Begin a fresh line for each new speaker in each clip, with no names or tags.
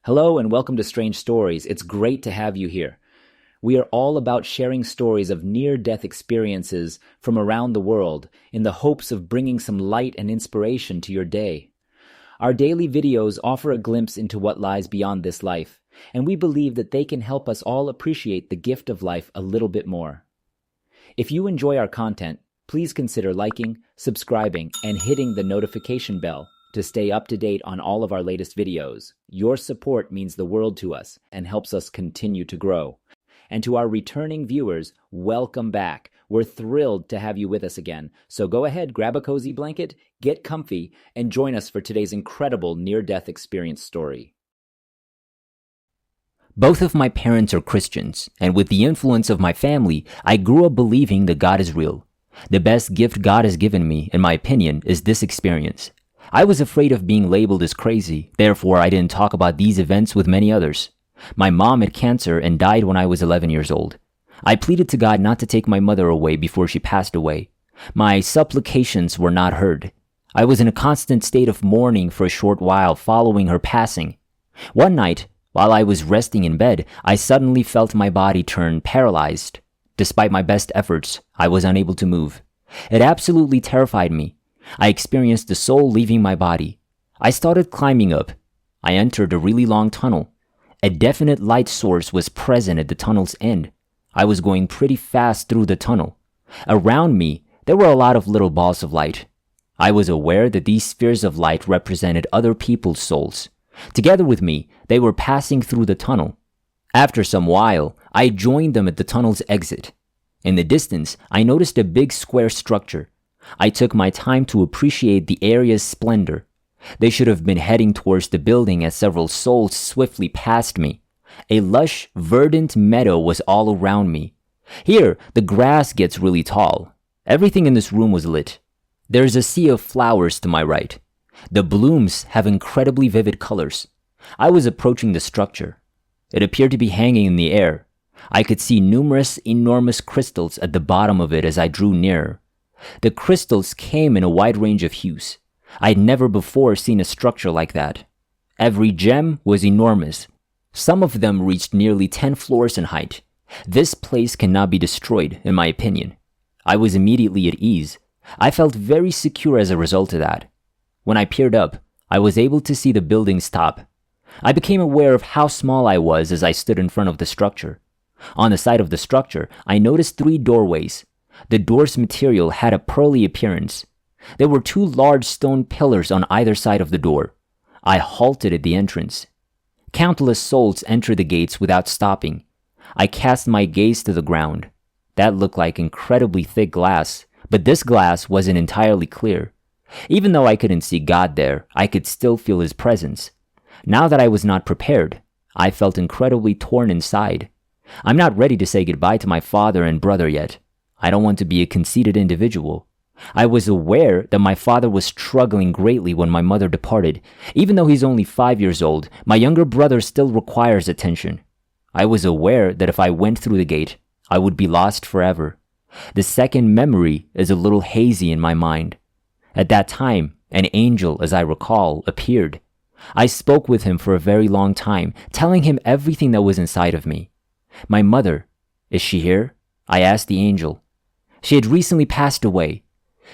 Hello and welcome to Strange Stories. It's great to have you here. We are all about sharing stories of near-death experiences from around the world in the hopes of bringing some light and inspiration to your day. Our daily videos offer a glimpse into what lies beyond this life, and we believe that they can help us all appreciate the gift of life a little bit more. If you enjoy our content, please consider liking, subscribing, and hitting the notification bell to stay up to date on all of our latest videos. Your support means the world to us and helps us continue to grow. And to our returning viewers, welcome back. We're thrilled to have you with us again. So go ahead, grab a cozy blanket, get comfy, and join us for today's incredible near-death experience story.
Both of my parents are Christians, and with the influence of my family, I grew up believing that God is real. The best gift God has given me, in my opinion, is this experience. I was afraid of being labeled as crazy, therefore I didn't talk about these events with many others. My mom had cancer and died when I was 11 years old. I pleaded to God not to take my mother away before she passed away. My supplications were not heard. I was in a constant state of mourning for a short while following her passing. One night, while I was resting in bed, I suddenly felt my body turn paralyzed. Despite my best efforts, I was unable to move. It absolutely terrified me. I experienced the soul leaving my body. I started climbing up. I entered a really long tunnel. A definite light source was present at the tunnel's end. I was going pretty fast through the tunnel. Around me, there were a lot of little balls of light. I was aware that these spheres of light represented other people's souls. Together with me, they were passing through the tunnel. After some while, I joined them at the tunnel's exit. In the distance, I noticed a big square structure. I took my time to appreciate the area's splendor. They should have been heading towards the building as several souls swiftly passed me. A lush, verdant meadow was all around me. Here, the grass gets really tall. Everything in this room was lit. There's a sea of flowers to my right. The blooms have incredibly vivid colors. I was approaching the structure. It appeared to be hanging in the air. I could see numerous enormous crystals at the bottom of it as I drew nearer. The crystals came in a wide range of hues. I'd never before seen a structure like that. Every gem was enormous. Some of them reached nearly 10 floors in height. This place cannot be destroyed, in my opinion. I was immediately at ease. I felt very secure as a result of that. When I peered up, I was able to see the building's top. I became aware of how small I was as I stood in front of the structure. On the side of the structure, I noticed 3 doorways. The door's material had a pearly appearance. There were 2 large stone pillars on either side of the door. I halted at the entrance. Countless souls entered the gates without stopping. I cast my gaze to the ground. That looked like incredibly thick glass, but this glass wasn't entirely clear. Even though I couldn't see God there, I could still feel His presence. Now that I was not prepared, I felt incredibly torn inside. I'm not ready to say goodbye to my father and brother yet. I don't want to be a conceited individual. I was aware that my father was struggling greatly when my mother departed. Even though he's only 5 years old, my younger brother still requires attention. I was aware that if I went through the gate, I would be lost forever. The second memory is a little hazy in my mind. At that time, an angel, as I recall, appeared. I spoke with him for a very long time, telling him everything that was inside of me. My mother, is she here? I asked the angel. She had recently passed away.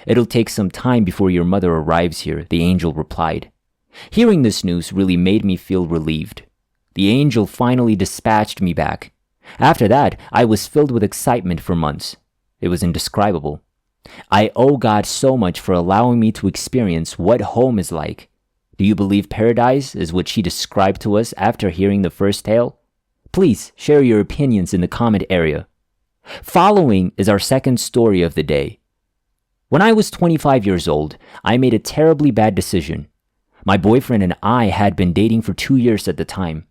It'll take some time before your mother arrives here, the angel replied. Hearing this news really made me feel relieved. The angel finally dispatched me back. After that, I was filled with excitement for months. It was indescribable. I owe God so much for allowing me to experience what home is like. Do you believe paradise is what she described to us after hearing the first tale? Please share your opinions in the comment area. Following is our second story of the day. When I was 25 years old, I made a terribly bad decision. My boyfriend and I had been dating for 2 years at the time.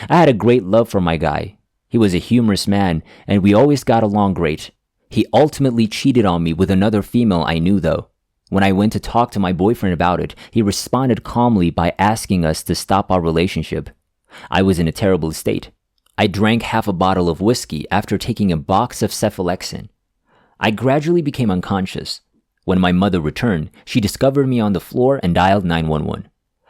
I had a great love for my guy. He was a humorous man, and we always got along great. He ultimately cheated on me with another female I knew, though. When I went to talk to my boyfriend about it, he responded calmly by asking us to stop our relationship. I was in a terrible state. I drank half a bottle of whiskey after taking a box of cephalexin. I gradually became unconscious. When my mother returned, she discovered me on the floor and dialed 911.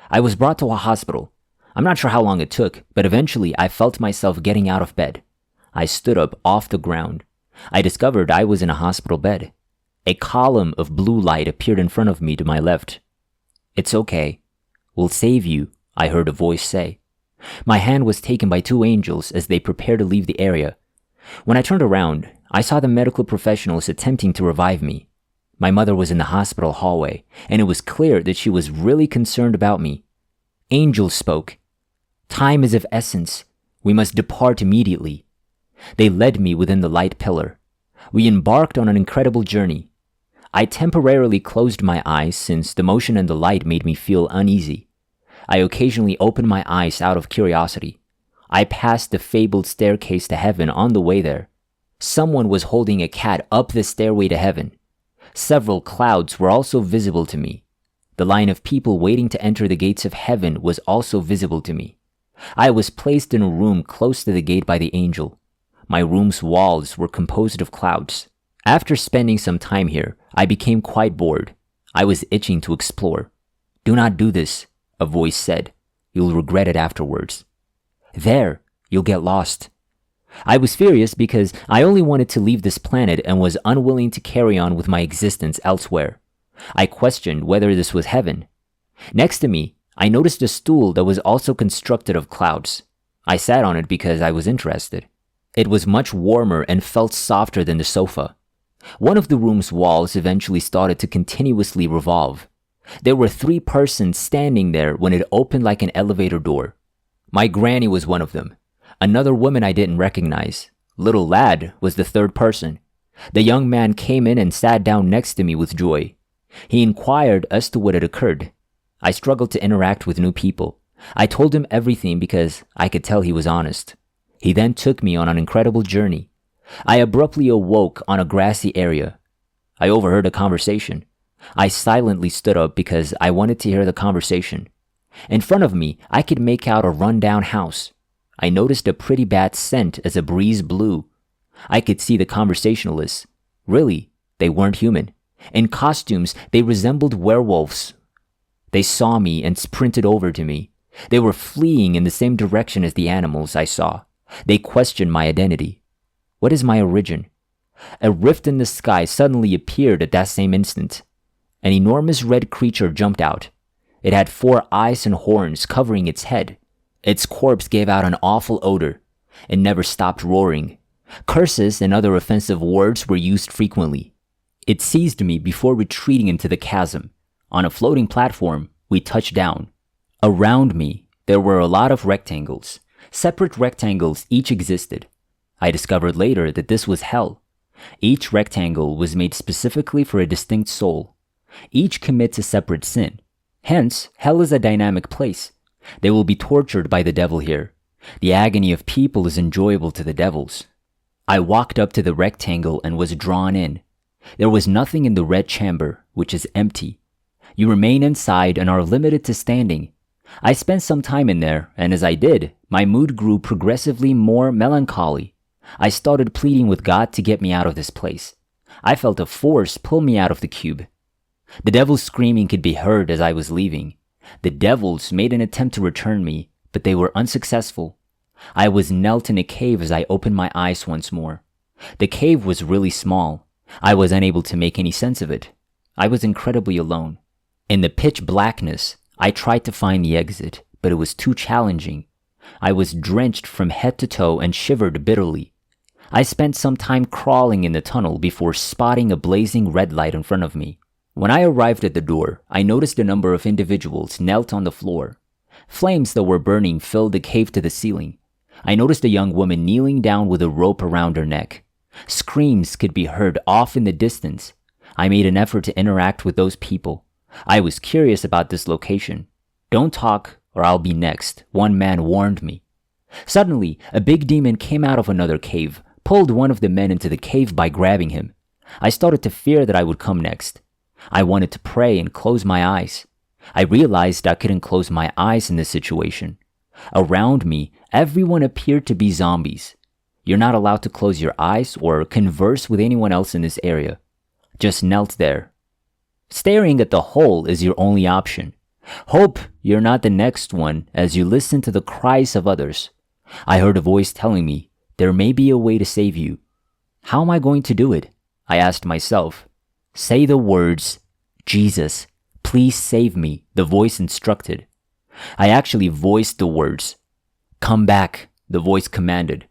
I was brought to a hospital. I'm not sure how long it took, but eventually I felt myself getting out of bed. I stood up off the ground. I discovered I was in a hospital bed. A column of blue light appeared in front of me to my left. "It's okay. We'll save you," I heard a voice say. My hand was taken by two angels as they prepared to leave the area. When I turned around, I saw the medical professionals attempting to revive me. My mother was in the hospital hallway, and it was clear that she was really concerned about me. Angels spoke. "Time is of essence. We must depart immediately." They led me within the light pillar. We embarked on an incredible journey. I temporarily closed my eyes since the motion and the light made me feel uneasy. I occasionally opened my eyes out of curiosity. I passed the fabled staircase to heaven on the way there. Someone was holding a cat up the stairway to heaven. Several clouds were also visible to me. The line of people waiting to enter the gates of heaven was also visible to me. I was placed in a room close to the gate by the angel. My room's walls were composed of clouds. After spending some time here, I became quite bored. I was itching to explore. "Do not do this," a voice said. "You'll regret it afterwards." "There, you'll get lost." I was furious because I only wanted to leave this planet and was unwilling to carry on with my existence elsewhere. I questioned whether this was heaven. Next to me, I noticed a stool that was also constructed of clouds. I sat on it because I was interested. It was much warmer and felt softer than the sofa. One of the room's walls eventually started to continuously revolve. There were 3 persons standing there when it opened like an elevator door. My granny was one of them. Another woman I didn't recognize. Little lad was the 3rd person. The young man came in and sat down next to me with joy. He inquired as to what had occurred. I struggled to interact with new people. I told him everything because I could tell he was honest. He then took me on an incredible journey. I abruptly awoke on a grassy area. I overheard a conversation. I silently stood up because I wanted to hear the conversation. In front of me, I could make out a rundown house. I noticed a pretty bad scent as a breeze blew. I could see the conversationalists. Really, they weren't human. In costumes, they resembled werewolves. They saw me and sprinted over to me. They were fleeing in the same direction as the animals I saw. They questioned my identity. What is my origin? A rift in the sky suddenly appeared at that same instant. An enormous red creature jumped out. It had 4 eyes and horns covering its head. Its corpse gave out an awful odor. It never stopped roaring. Curses and other offensive words were used frequently. It seized me before retreating into the chasm. On a floating platform, we touched down. Around me, there were a lot of rectangles. Separate rectangles each existed. I discovered later that this was hell. Each rectangle was made specifically for a distinct soul. Each commits a separate sin. Hence, hell is a dynamic place. They will be tortured by the devil here. The agony of people is enjoyable to the devils. I walked up to the rectangle and was drawn in. There was nothing in the red chamber, which is empty. You remain inside and are limited to standing. I spent some time in there, and as I did, my mood grew progressively more melancholy. I started pleading with God to get me out of this place. I felt a force pull me out of the cube. The devil's screaming could be heard as I was leaving. The devils made an attempt to return me, but they were unsuccessful. I was knelt in a cave as I opened my eyes once more. The cave was really small. I was unable to make any sense of it. I was incredibly alone. In the pitch blackness, I tried to find the exit, but it was too challenging. I was drenched from head to toe and shivered bitterly. I spent some time crawling in the tunnel before spotting a blazing red light in front of me. When I arrived at the door, I noticed a number of individuals knelt on the floor. Flames that were burning filled the cave to the ceiling. I noticed a young woman kneeling down with a rope around her neck. Screams could be heard off in the distance. I made an effort to interact with those people. I was curious about this location. "Don't talk or I'll be next," one man warned me. Suddenly, a big demon came out of another cave, pulled one of the men into the cave by grabbing him. I started to fear that I would come next. I wanted to pray and close my eyes. I realized I couldn't close my eyes in this situation. Around me, everyone appeared to be zombies. You're not allowed to close your eyes or converse with anyone else in this area. Just knelt there. Staring at the hole is your only option. Hope you're not the next one as you listen to the cries of others. I heard a voice telling me, there may be a way to save you. How am I going to do it? I asked myself. Say the words, Jesus, please save me, the voice instructed. I actually voiced the words. Come back, the voice commanded.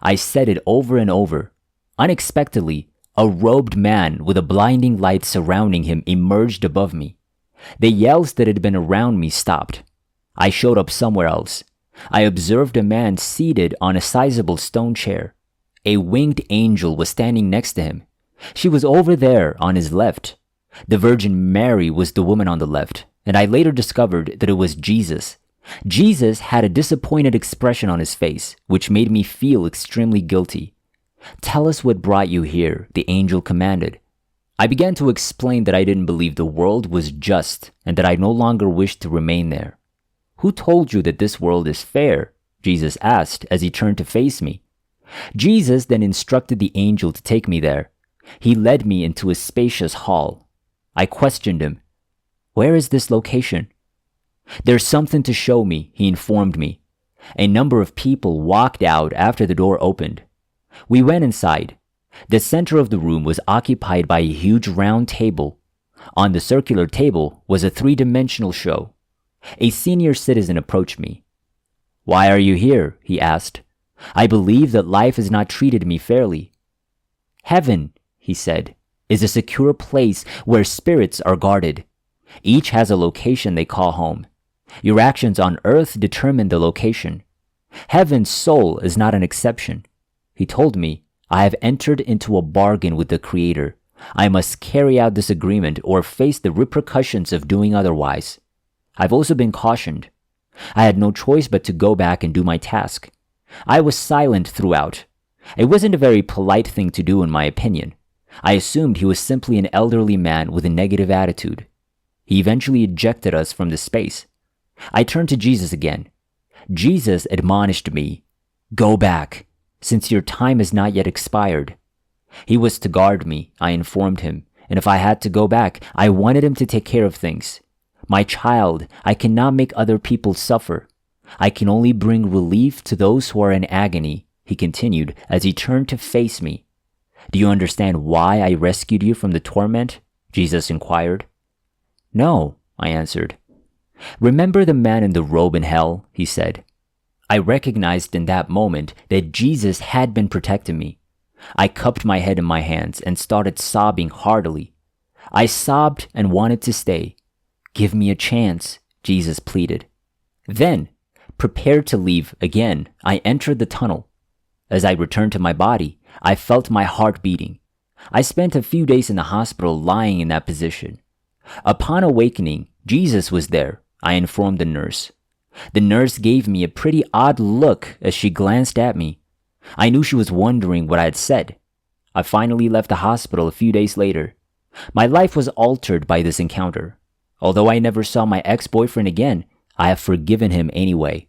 I said it over and over. Unexpectedly, a robed man with a blinding light surrounding him emerged above me. The yells that had been around me stopped. I showed up somewhere else. I observed a man seated on a sizable stone chair. A winged angel was standing next to him. She was over there on his left. The Virgin Mary was the woman on the left, and I later discovered that it was Jesus. Jesus had a disappointed expression on his face, which made me feel extremely guilty. Tell us what brought you here, the angel commanded. I began to explain that I didn't believe the world was just and that I no longer wished to remain there. Who told you that this world is fair? Jesus asked as he turned to face me. Jesus then instructed the angel to take me there. He led me into a spacious hall. I questioned him. Where is this location? There's something to show me, he informed me. A number of people walked out after the door opened. We went inside. The center of the room was occupied by a huge round table. On the circular table was a three-dimensional show. A senior citizen approached me. Why are you here? He asked. I believe that life has not treated me fairly. Heaven, he said, is a secure place where spirits are guarded. Each has a location they call home. Your actions on earth determine the location. Heaven's soul is not an exception. He told me, I have entered into a bargain with the Creator. I must carry out this agreement or face the repercussions of doing otherwise. I've also been cautioned. I had no choice but to go back and do my task. I was silent throughout. It wasn't a very polite thing to do in my opinion. I assumed he was simply an elderly man with a negative attitude. He eventually ejected us from the space. I turned to Jesus again. Jesus admonished me, Go back, since your time has not yet expired. He was to guard me, I informed him, and if I had to go back, I wanted him to take care of things. My child, I cannot make other people suffer. I can only bring relief to those who are in agony, he continued as he turned to face me. Do you understand why I rescued you from the torment? Jesus inquired. No, I answered. Remember the man in the robe in hell, he said. I recognized in that moment that Jesus had been protecting me. I cupped my head in my hands and started sobbing heartily. I sobbed and wanted to stay. Give me a chance, Jesus pleaded. Then, prepared to leave again, I entered the tunnel. As I returned to my body, I felt my heart beating. I spent a few days in the hospital lying in that position. Upon awakening, Jesus was there, I informed the nurse. The nurse gave me a pretty odd look as she glanced at me. I knew she was wondering what I had said. I finally left the hospital a few days later. My life was altered by this encounter. Although I never saw my ex-boyfriend again, I have forgiven him anyway.